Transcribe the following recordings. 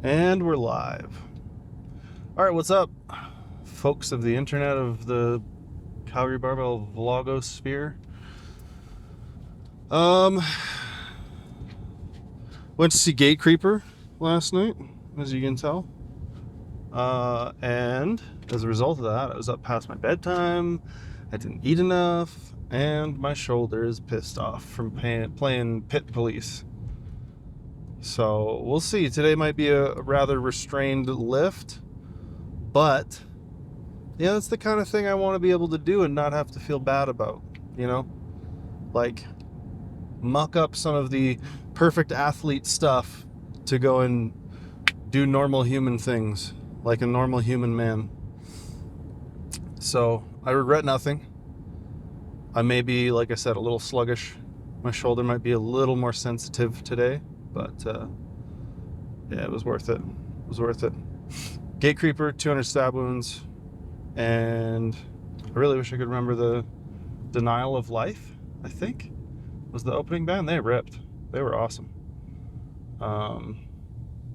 And we're live. All right, what's up, folks of the internet of the Calgary Barbell vlogosphere? Went to see Gate Creeper last night, as you can tell. And as a result of that, I was up past my bedtime. I didn't eat enough, and my shoulder is pissed off from playing pit police. So we'll see. Today might be a rather restrained lift, but yeah, that's the kind of thing I want to be able to do and not have to feel bad about, you know? Like, muck up some of the perfect athlete stuff to go and do normal human things, like a normal human man. So I regret nothing. I may be, like I said, a little sluggish. My shoulder might be a little more sensitive today, but yeah, it was worth it. It was worth it. Gate Creeper, 200 stab wounds, and I really wish I could remember the Denial of Life, I think, was the opening band. They ripped. They were awesome.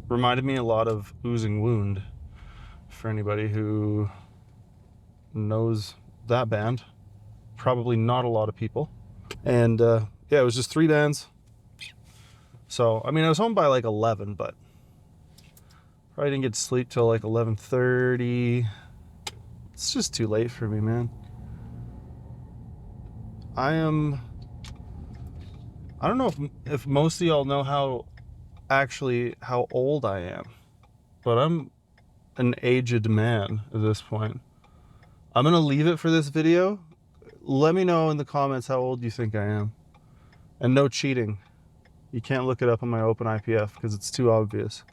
Reminded me a lot of Oozing Wound, for anybody who knows that band. Probably not a lot of people. And yeah, it was just 3 bands. So, I mean, I was home by like 11, but probably didn't get to sleep till like 11:30. It's just too late for me, man. I don't know if most of y'all know how old I am, but I'm an aged man at this point. I'm gonna leave it for this video. Let me know in the comments how old you think I am. And no cheating. You can't look it up on my open IPF because it's too obvious.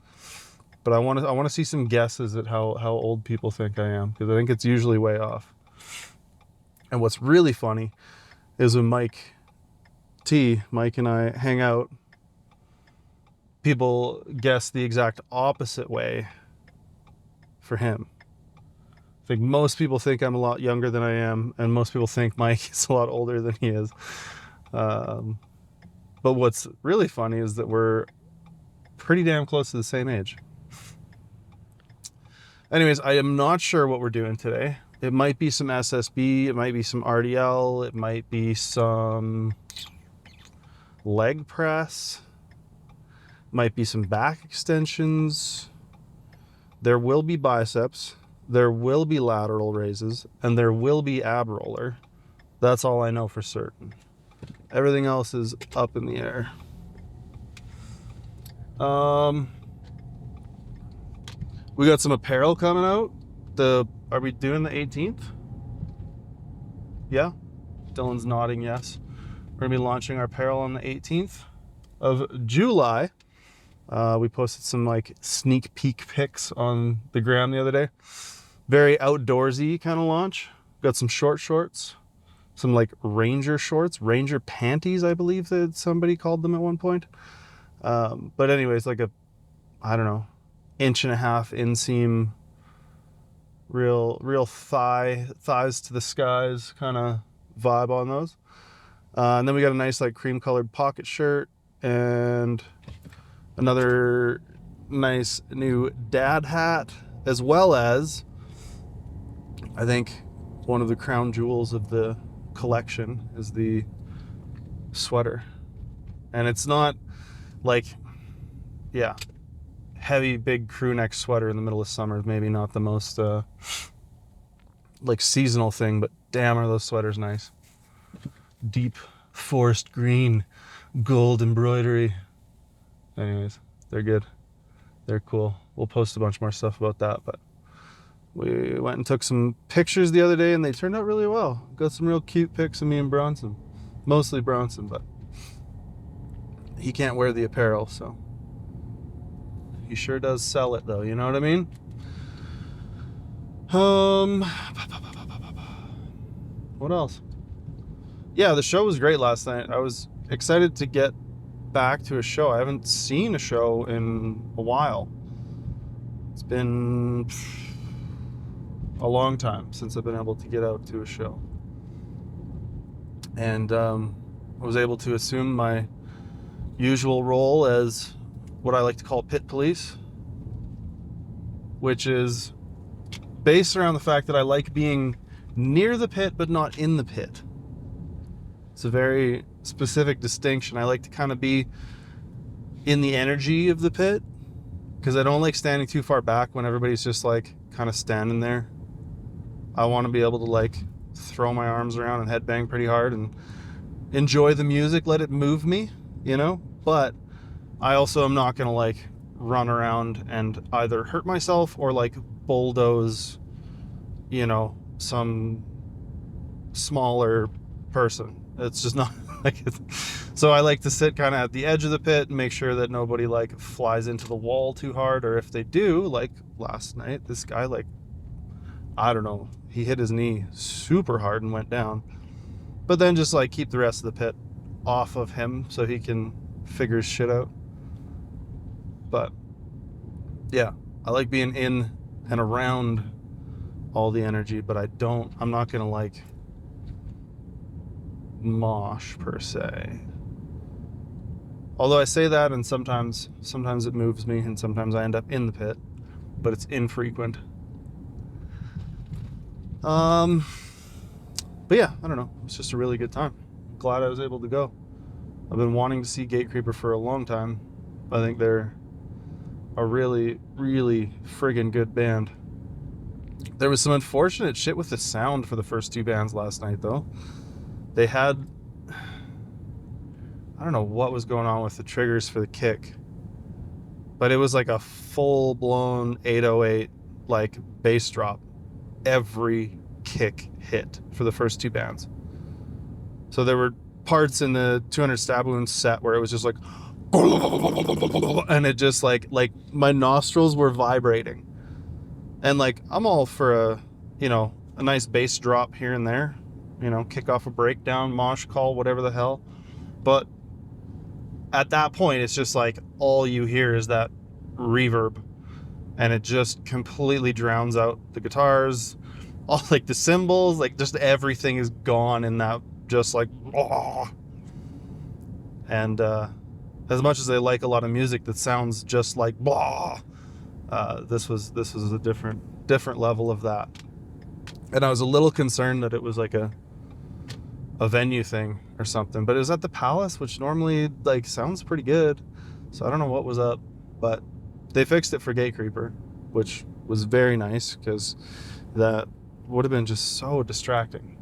But I want to see some guesses at how old people think I am, because I think it's usually way off. And what's really funny is when Mike and I hang out, people guess the exact opposite way for him. I think most people think I'm a lot younger than I am, and most people think Mike is a lot older than he is. But what's really funny is that we're pretty damn close to the same age. Anyways, I am not sure what we're doing today. It might be some SSB, it might be some RDL, it might be some leg press, might be some back extensions. There will be biceps, there will be lateral raises, and there will be ab roller. That's all I know for certain. Everything else is up in the air. We got some apparel coming out. Are we doing the 18th? Yeah? Dylan's nodding yes. We're gonna be launching our apparel on the 18th of July. We posted some like sneak peek pics on the gram the other day. Very outdoorsy kind of launch. Got some short shorts, some like ranger shorts, ranger panties, I believe that somebody called them at one point. But anyways, like I don't know, 1.5 inseam, real thighs to the skies kind of vibe on those. And then we got a nice like cream colored pocket shirt and another nice new dad hat, as well as I think one of the crown jewels of the collection is the sweater. And it's not like, yeah, heavy big crew neck sweater in the middle of summer is maybe not the most like seasonal thing, but damn are those sweaters nice. Deep forest green gold embroidery. Anyways, they're good, they're cool. We'll post a bunch more stuff about that, but we went and took some pictures the other day and they turned out really well. Got some real cute pics of me and Bronson. Mostly Bronson, but he can't wear the apparel, so he sure does sell it though, you know what I mean? What else? Yeah, the show was great last night. I was excited to get back to a show. I haven't seen a show in a while. It's been a long time since I've been able to get out to a show. And I was able to assume my usual role as what I like to call pit police. which is based around the fact that I like being near the pit but not in the pit. It's a very specific distinction. I like to kind of be in the energy of the pit because I don't like standing too far back when everybody's just like kind of standing there. I want to be able to like throw my arms around and headbang pretty hard and enjoy the music, let it move me, you know? But I also am not going to like run around and either hurt myself or like bulldoze, you know, some smaller person. It's just not like it. So I like to sit kind of at the edge of the pit and make sure that nobody like flies into the wall too hard, or if they do, like last night, this guy like, I don't know, he hit his knee super hard and went down. But then just like keep the rest of the pit off of him so he can figure his shit out. But yeah, I like being in and around all the energy, but I'm not gonna like mosh per se. Although I say that, and sometimes it moves me, and sometimes I end up in the pit, but it's infrequent. But yeah, I don't know. It's just a really good time. Glad I was able to go. I've been wanting to see Gatecreeper for a long time. I think they're a really, really friggin' good band. There was some unfortunate shit with the sound for the first two bands last night, though. They had, I don't know what was going on with the triggers for the kick, but it was like a full-blown 808 like bass drop every kick hit for the first two bands. So there were parts in the 200 stab wounds set where it was just like, and it just like my nostrils were vibrating. And like, I'm all for a, you know, a nice bass drop here and there, you know, kick off a breakdown, mosh call, whatever the hell. But at that point, it's just like all you hear is that reverb, and it just completely drowns out the guitars, all like the cymbals, like just everything is gone in that, just like, oh. And as much as I like a lot of music that sounds just like blah, this was a different level of that. And I was a little concerned that it was like a venue thing or something, but it was at the Palace, which normally like sounds pretty good. So I don't know what was up, but they fixed it for Gatecreeper, which was very nice because that would have been just so distracting.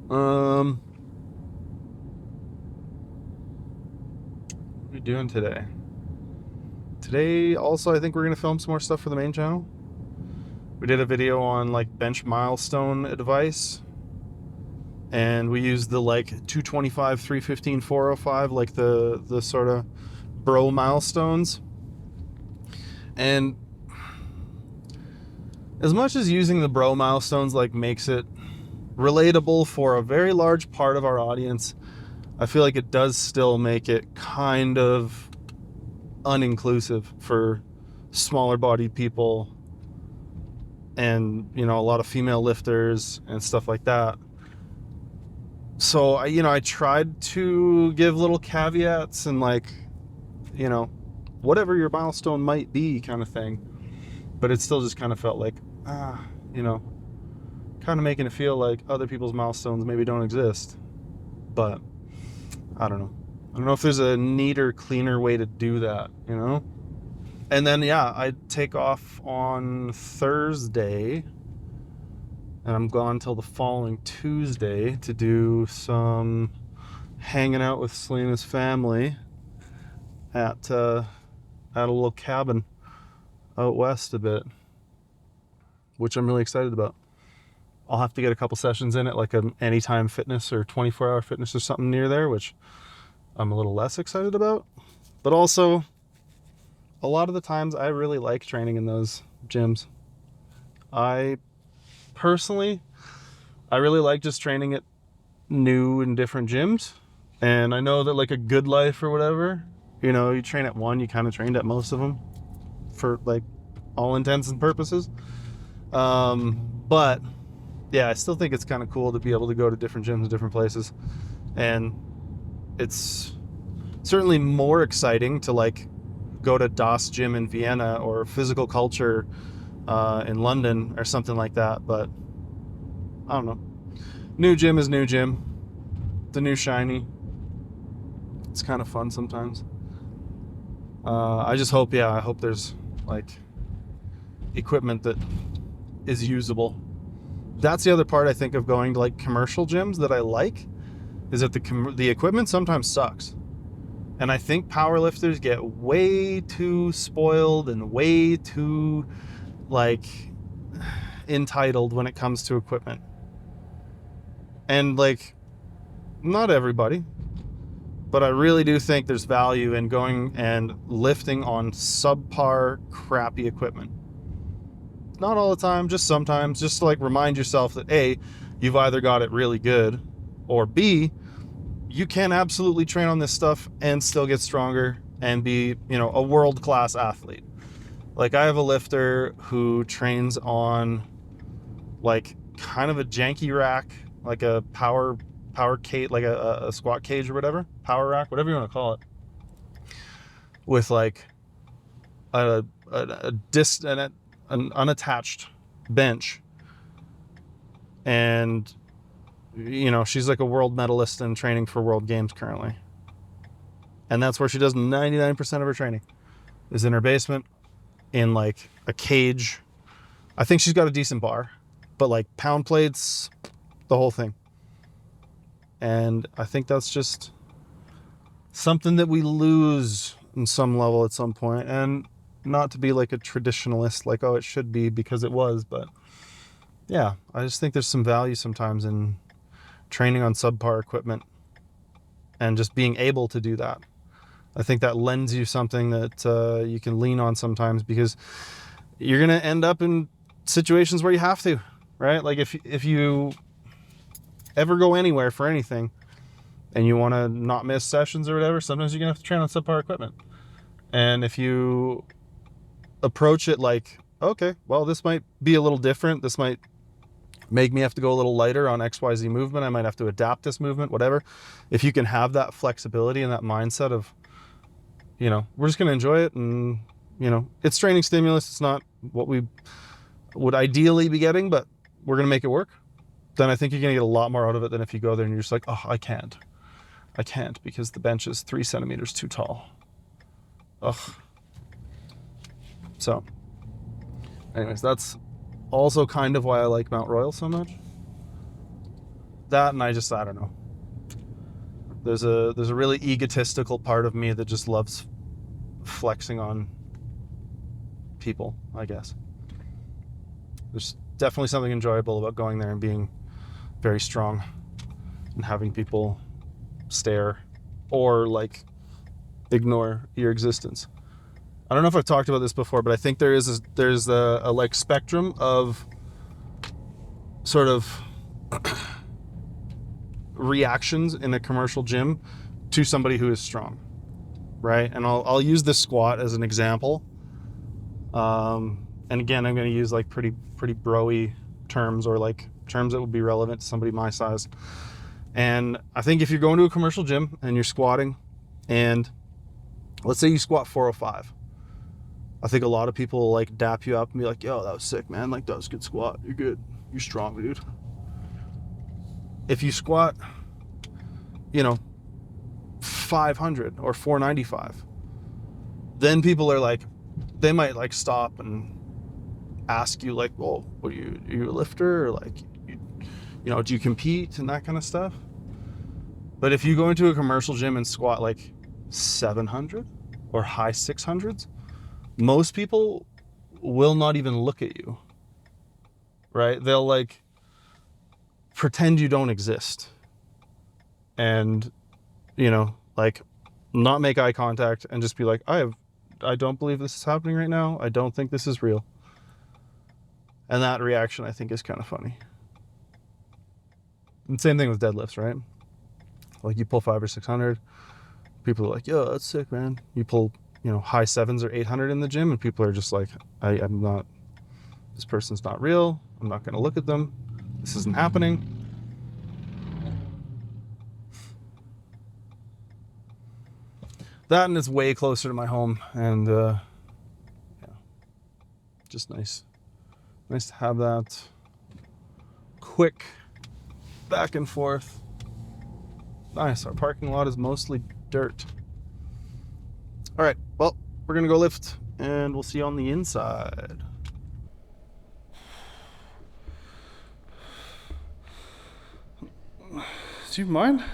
What are we doing today? Today also, I think we're gonna film some more stuff for the main channel. We did a video on like bench milestone advice, and we used the like 225, 315, 405, like the sort of bro milestones. And as much as using the bro milestones like makes it relatable for a very large part of our audience, I feel like it does still make it kind of uninclusive for smaller bodied people and, you know, a lot of female lifters and stuff like that. So I tried to give little caveats and like, you know, whatever your milestone might be kind of thing, but it still just kind of felt like, you know, kind of making it feel like other people's milestones maybe don't exist. But I don't know if there's a neater, cleaner way to do that, you know? And then, yeah, I take off on Thursday, and I'm gone till the following Tuesday to do some hanging out with Selena's family at a little cabin out west a bit, which I'm really excited about. I'll have to get a couple sessions in at like an Anytime Fitness or 24-hour fitness or something near there, which I'm a little less excited about. But also, a lot of the times I really like training in those gyms. I personally really like just training at new and different gyms. And I know that like a Good Life or whatever, you know, you train at one, you kind of trained at most of them for like all intents and purposes. But yeah, I still think it's kind of cool to be able to go to different gyms in different places. And it's certainly more exciting to like go to Das Gym in Vienna or Physical Culture in London or something like that. But I don't know. New gym is new gym. The new shiny. It's kind of fun sometimes. I just hope, I hope there's like equipment that is usable. That's the other part I think of going to like commercial gyms that I like, is that the equipment sometimes sucks. And I think powerlifters get way too spoiled and way too like entitled when it comes to equipment. And like, not everybody, but I really do think there's value in going and lifting on subpar, crappy equipment. Not all the time, just sometimes, just to like remind yourself that A, you've either got it really good, or B, you can absolutely train on this stuff and still get stronger and be, a world-class athlete. Like, I have a lifter who trains on like kind of a janky rack, like a power cage, like a squat cage or whatever, power rack, whatever you want to call it, with like an unattached bench. And she's like a world medalist in training for world games currently, and that's where she does 99% of her training, is in her basement in like a cage. I think she's got a decent bar, but like pound plates, the whole thing. And I think that's just something that we lose in some level at some point. And not to be like a traditionalist, like, oh, it should be because it was, but yeah, I just think there's some value sometimes in training on subpar equipment and just being able to do that. I think that lends you something that you can lean on sometimes, because you're going to end up in situations where you have to, right? Like if you ever go anywhere for anything and you want to not miss sessions or whatever, sometimes you're gonna have to train on subpar equipment. And if you approach it like, okay, well, this might be a little different, this might make me have to go a little lighter on XYZ movement, I might have to adapt this movement, whatever. If you can have that flexibility and that mindset of, we're just gonna enjoy it, and it's training stimulus, it's not what we would ideally be getting, but we're gonna make it work, then I think you're going to get a lot more out of it than if you go there and you're just like, oh, I can't because the bench is 3 centimeters too tall. Ugh. So anyways, that's also kind of why I like Mount Royal so much. That, and I don't know. There's a really egotistical part of me that just loves flexing on people, I guess. There's definitely something enjoyable about going there and being very strong and having people stare or like ignore your existence. I don't know if I've talked about this before, but I think there's a like spectrum of sort of reactions in a commercial gym to somebody who is strong, right? And I'll use this squat as an example. And again, I'm going to use like pretty bro-y terms, or like terms that would be relevant to somebody my size. And I think if you're going to a commercial gym and you're squatting, and let's say you squat 405, I think a lot of people will like dap you up and be like, yo, that was sick, man. Like, that was a good squat. You're good. You're strong, dude. If you squat, 500 or 495, then people are like, they might like stop and ask you like, well, what are you a lifter, or like, do you compete and that kind of stuff? But if you go into a commercial gym and squat like 700 or high 600s, most people will not even look at you, right? They'll like pretend you don't exist, and like not make eye contact and just be like, I don't believe this is happening right now. I don't think this is real. And that reaction, I think, is kind of funny. And same thing with deadlifts, right? Like, you pull 500 or 600, people are like, yo, that's sick, man. You pull, high 7s or 800 in the gym, and people are just like, I'm not, this person's not real. I'm not going to look at them. This isn't happening. That, and it's way closer to my home, and yeah, just nice. Nice to have that quick back and forth. Nice. Our parking lot is mostly dirt. All right, well, we're gonna go lift, and we'll see you on the inside. Do you mind?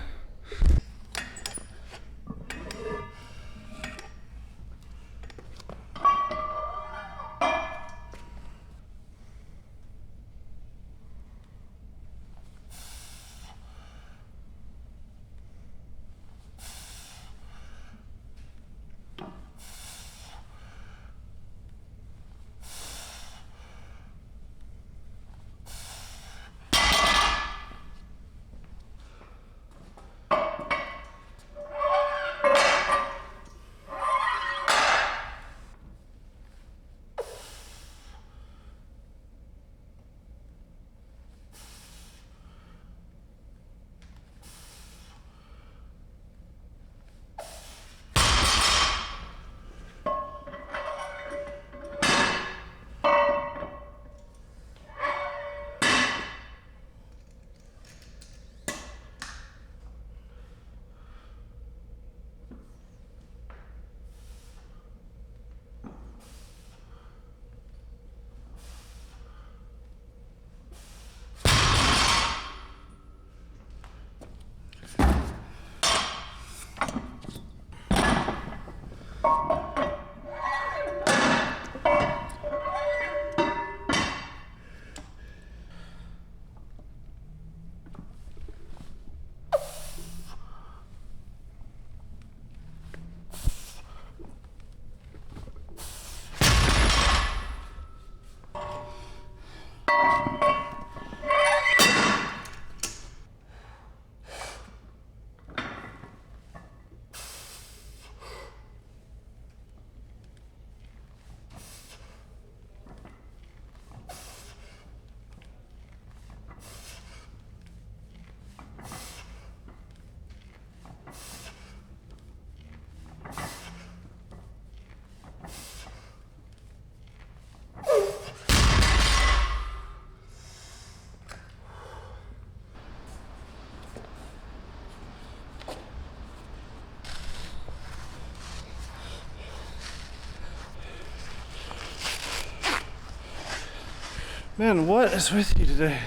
Man, what is with you today?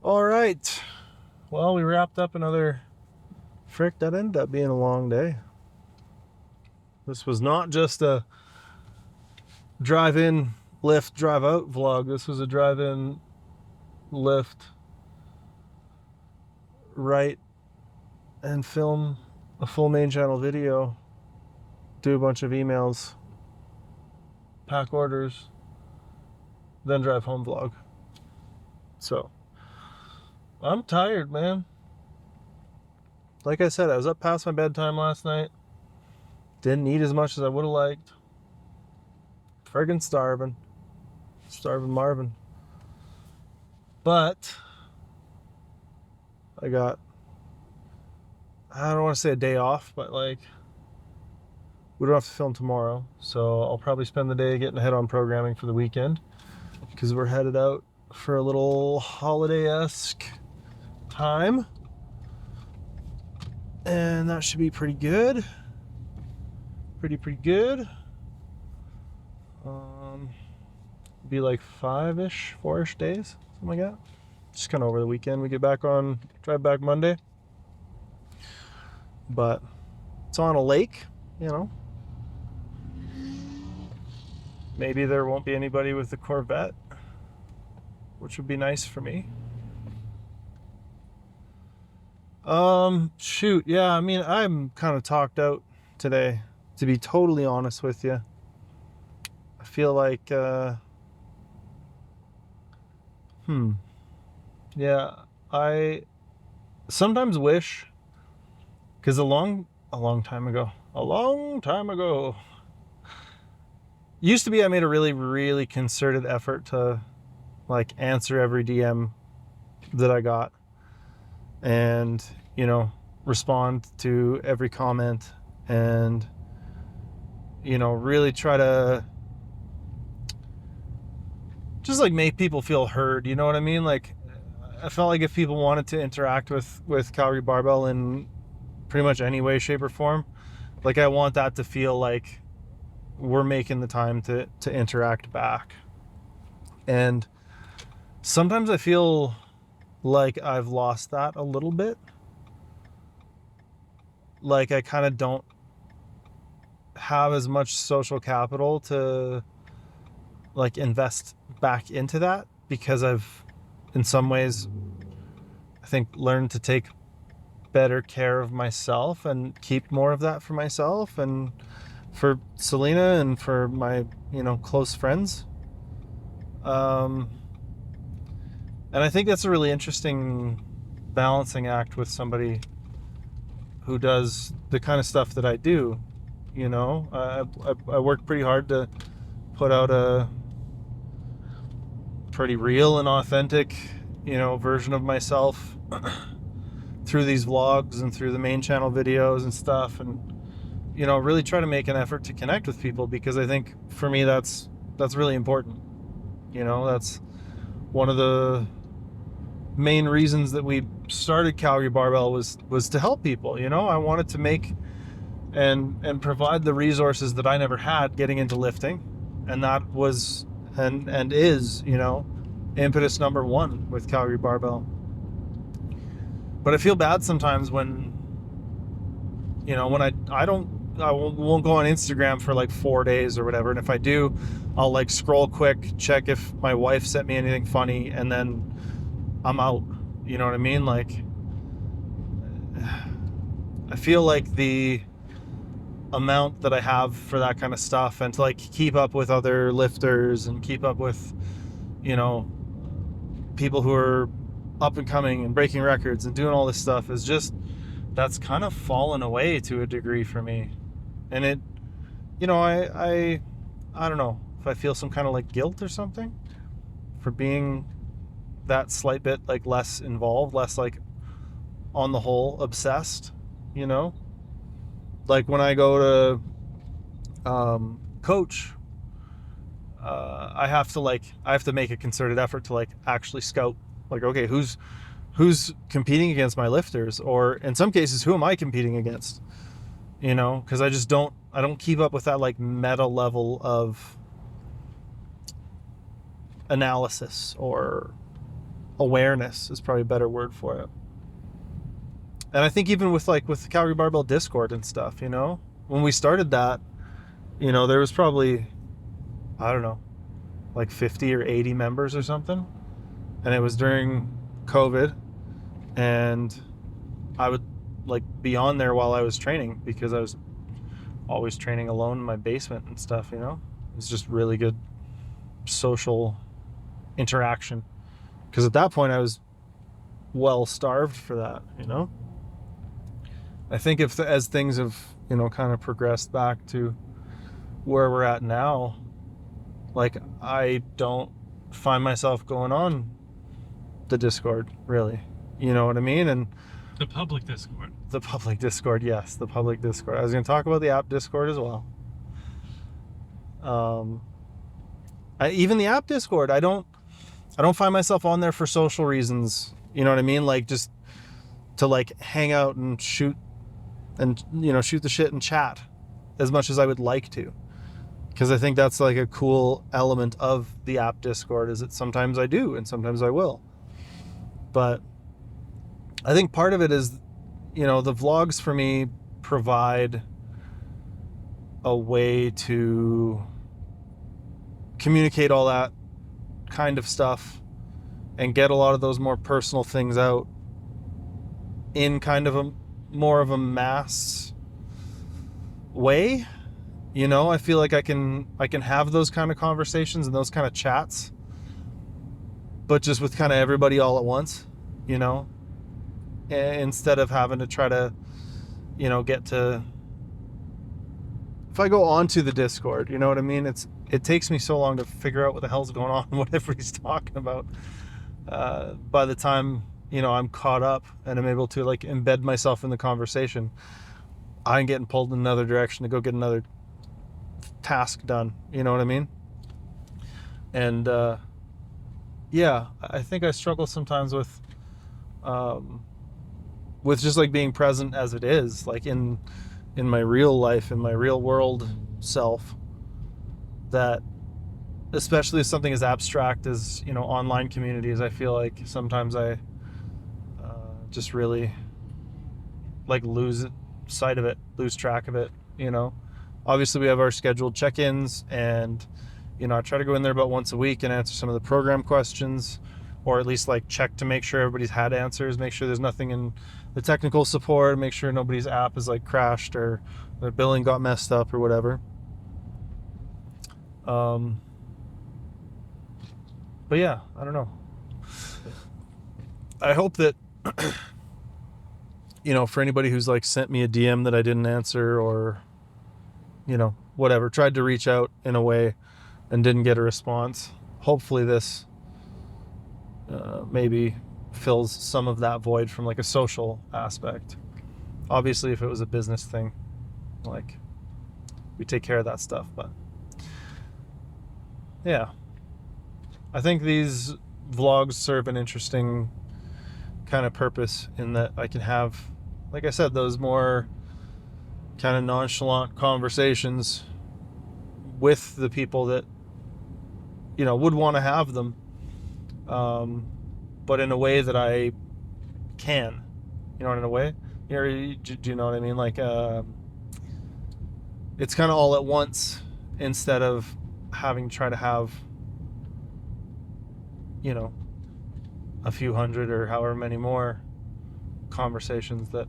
All right. Well, we wrapped up another... Frick, that ended up being a long day. This was not just a drive-in, lift, drive-out vlog. This was a drive-in, lift, write, and film a full main channel video, do a bunch of emails, pack orders, then drive home vlog. So, I'm tired, man. Like I said, I was up past my bedtime last night. Didn't eat as much as I would have liked. Friggin' starving. Starving Marvin. But I got, I don't want to say a day off, but like, we don't have to film tomorrow. So I'll probably spend the day getting ahead on programming for the weekend, because we're headed out for a little holiday-esque time. And that should be pretty good. Pretty good. Be like 5-ish, 4-ish days, something like that. Just kind of over the weekend. We get back on, drive back Monday. But it's on a lake, you know. Maybe there won't be anybody with the Corvette, which would be nice for me. Shoot, yeah, I mean, I'm kind of talked out today, to be totally honest with you. I feel like, yeah, I sometimes wish, because a long time ago, used to be I made a really concerted effort to like answer every DM that I got, and, you know, respond to every comment, and, you know, really try to just like make people feel heard, you know what I mean? Like, I felt like if people wanted to interact with Calgary Barbell in pretty much any way, shape, or form, like, I want that to feel like we're making the time to interact back. And sometimes I feel like I've lost that a little bit. Like, I kind of don't have as much social capital to like invest back into that, because I've, in some ways, I think, learned to take better care of myself and keep more of that for myself and for Selena and for my, you know, close friends. And I think that's a really interesting balancing act with somebody who does the kind of stuff that I do. You know, I work pretty hard to put out a pretty real and authentic, you know, version of myself through these vlogs and through the main channel videos and stuff, and, you know, really try to make an effort to connect with people, because I think for me that's really important. You know, that's one of the main reasons that we started Calgary Barbell was to help people. You know, I wanted to make and provide the resources that I never had getting into lifting, and that was and is, you know, impetus number one with Calgary Barbell. But I feel bad sometimes when, you know, when I won't go on Instagram for like 4 days or whatever, and if I do, I'll like scroll quick, check if my wife sent me anything funny, and then I'm out. You know what I mean? Like, I feel like the amount that I have for that kind of stuff, and to like keep up with other lifters and keep up with, you know, people who are up and coming and breaking records and doing all this stuff, is just, that's kind of fallen away to a degree for me. And it, you know, I don't know if I feel some kind of like guilt or something for being that slight bit like less involved, less like on the whole obsessed, you know? Like when I go to coach, I have to make a concerted effort to like actually scout, like, okay, who's competing against my lifters, or in some cases, who am I competing against? You know, because I don't keep up with that like meta level of analysis, or awareness is probably a better word for it. And I think even with the Calgary Barbell Discord and stuff, you know, when we started that, you know, there was probably, I don't know, like 50 or 80 members or something. And it was during COVID, and I would like be on there while I was training, because I was always training alone in my basement and stuff, you know. It's just really good social interaction, because at that point I was well starved for that, you know. I think as things have, you know, kind of progressed back to where we're at now, like I don't find myself going on the Discord really, you know what I mean? And the public Discord, yes, the public Discord. I was going to talk about the app Discord as well. Even the app Discord, I don't find myself on there for social reasons, you know what I mean? Like just to like hang out and shoot the shit and chat as much as I would like to. Because I think that's like a cool element of the app Discord, is that sometimes I do and sometimes I will. But I think part of it is, you know, the vlogs for me provide a way to communicate all that kind of stuff and get a lot of those more personal things out in kind of a more of a mass way. You know, I feel like I can have those kind of conversations and those kind of chats, but just with kind of everybody all at once, you know, instead of having to try to, you know, get to, if I go onto the Discord, you know what I mean? It takes me so long to figure out what the hell's going on and what everybody's talking about. By the time, you know, I'm caught up and I'm able to like embed myself in the conversation, I'm getting pulled in another direction to go get another task done, you know what I mean? And yeah, I think I struggle sometimes with just like being present as it is, like in my real life, in my real world self, that especially if something as abstract as, you know, online communities, I feel like sometimes I just really like lose sight of it, lose track of it, you know. Obviously we have our scheduled check-ins, and, you know, I try to go in there about once a week and answer some of the program questions, or at least like check to make sure everybody's had answers, make sure there's nothing in the technical support, make sure nobody's app is like crashed or their billing got messed up or whatever. But yeah, I don't know. I hope that, you know, for anybody who's like sent me a DM that I didn't answer, or, you know, whatever, tried to reach out in a way and didn't get a response, hopefully this maybe fills some of that void from like a social aspect. Obviously, if it was a business thing, like we take care of that stuff. But yeah, I think these vlogs serve an interesting kind of purpose in that I can have, like I said, those more kind of nonchalant conversations with the people that, you know, would want to have them, but in a way that I can, you know, in a way, do you know what I mean? Like, it's kind of all at once, instead of having to try to have, you know, a few hundred or however many more conversations that,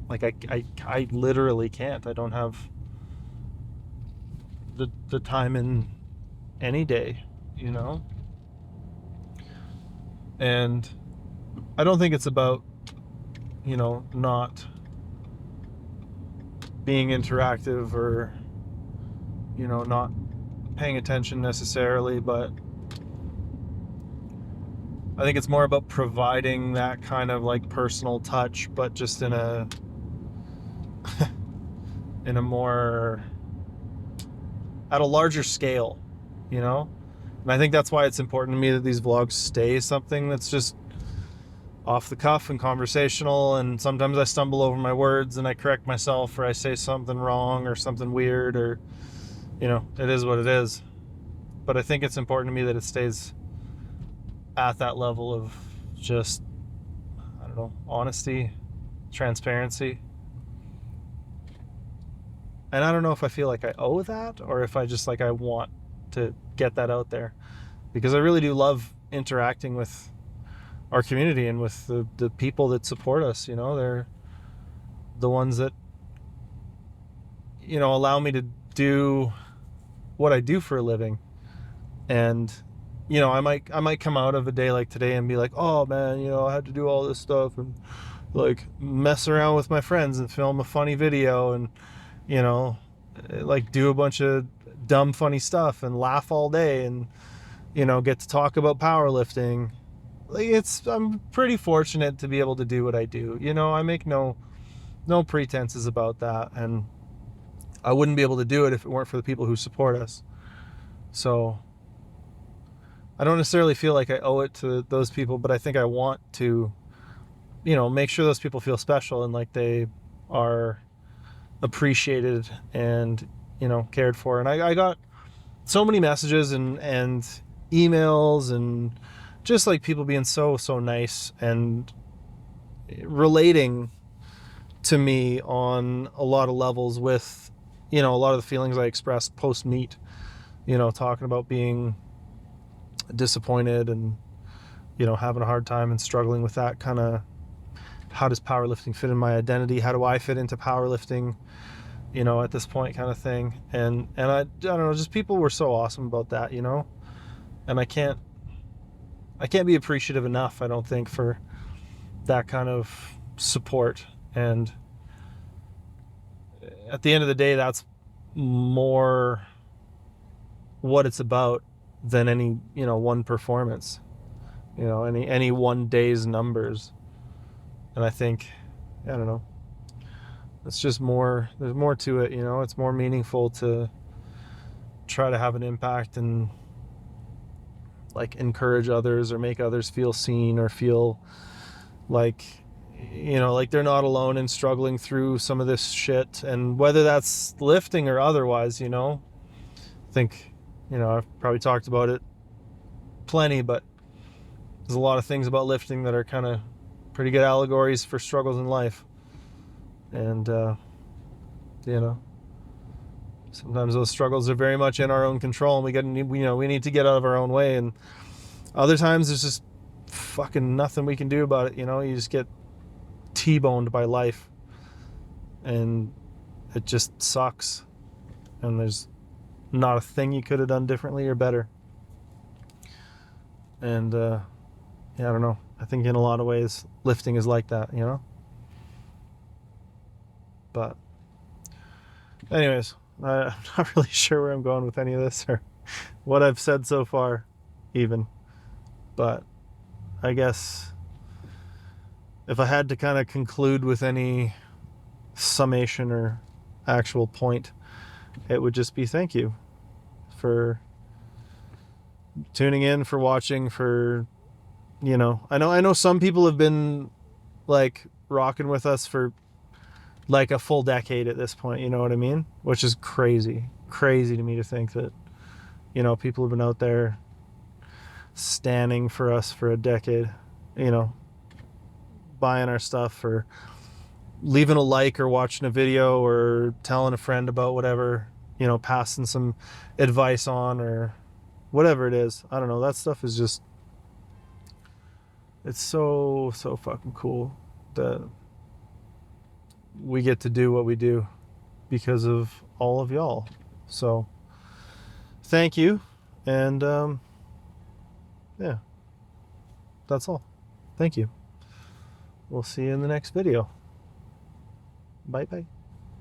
like, I literally can't. I don't have the time in any day, you know? And I don't think it's about, you know, not being interactive or, you know, not paying attention necessarily, but I think it's more about providing that kind of like personal touch, but just in a in a more at a larger scale, you know? And I think that's why it's important to me that these vlogs stay something that's just off the cuff and conversational, and sometimes I stumble over my words and I correct myself, or I say something wrong or something weird, or, you know, it is what it is. But I think it's important to me that it stays at that level of just, I don't know, honesty, transparency. And I don't know if I feel like I owe that or if I just like I want to get that out there, because I really do love interacting with our community and with the people that support us. You know, they're the ones that, you know, allow me to do what I do for a living. And, you know, I might come out of a day like today and be like, oh man, you know, I had to do all this stuff and like mess around with my friends and film a funny video and, you know, like do a bunch of dumb funny stuff and laugh all day and, you know, get to talk about powerlifting. Like I'm pretty fortunate to be able to do what I do. You know, I make no pretenses about that, and I wouldn't be able to do it if it weren't for the people who support us. So I don't necessarily feel like I owe it to those people, but I think I want to, you know, make sure those people feel special and like they are appreciated and, you know, cared for. And I got so many messages and emails and just like people being so nice and relating to me on a lot of levels with, you know, a lot of the feelings I expressed post meet, you know, talking about being disappointed and, you know, having a hard time and struggling with that kind of, how does powerlifting fit in my identity? How do I fit into powerlifting, you know, at this point kind of thing. And I don't know, just people were so awesome about that, you know, and I can't be appreciative enough, I don't think, for that kind of support. And at the end of the day, that's more what it's about than any, you know, one performance, you know, any one day's numbers. And I think, I don't know, it's just more, there's more to it, you know. It's more meaningful to try to have an impact and like encourage others or make others feel seen or feel like, you know, like they're not alone in struggling through some of this shit. And whether that's lifting or otherwise, you know, I think, you know, I've probably talked about it plenty, but there's a lot of things about lifting that are kind of pretty good allegories for struggles in life. And, you know, sometimes those struggles are very much in our own control, and we need to get out of our own way. And other times there's just fucking nothing we can do about it. You know, you just get T-boned by life and it just sucks. And there's not a thing you could have done differently or better. And, yeah, I don't know. I think in a lot of ways, lifting is like that, you know? But anyways, I'm not really sure where I'm going with any of this or what I've said so far even. But I guess if I had to kind of conclude with any summation or actual point, it would just be thank you for tuning in, for watching, for, you know, I know some people have been like rocking with us for like a full decade at this point, you know what I mean? Which is crazy to me to think that, you know, people have been out there standing for us for a decade, you know, buying our stuff or leaving a like or watching a video or telling a friend about whatever, you know, passing some advice on or whatever it is. I don't know. That stuff is just, it's so fucking cool that we get to do what we do because of all of y'all. So thank you. And yeah, that's all. Thank you. We'll see you in the next video. Bye bye.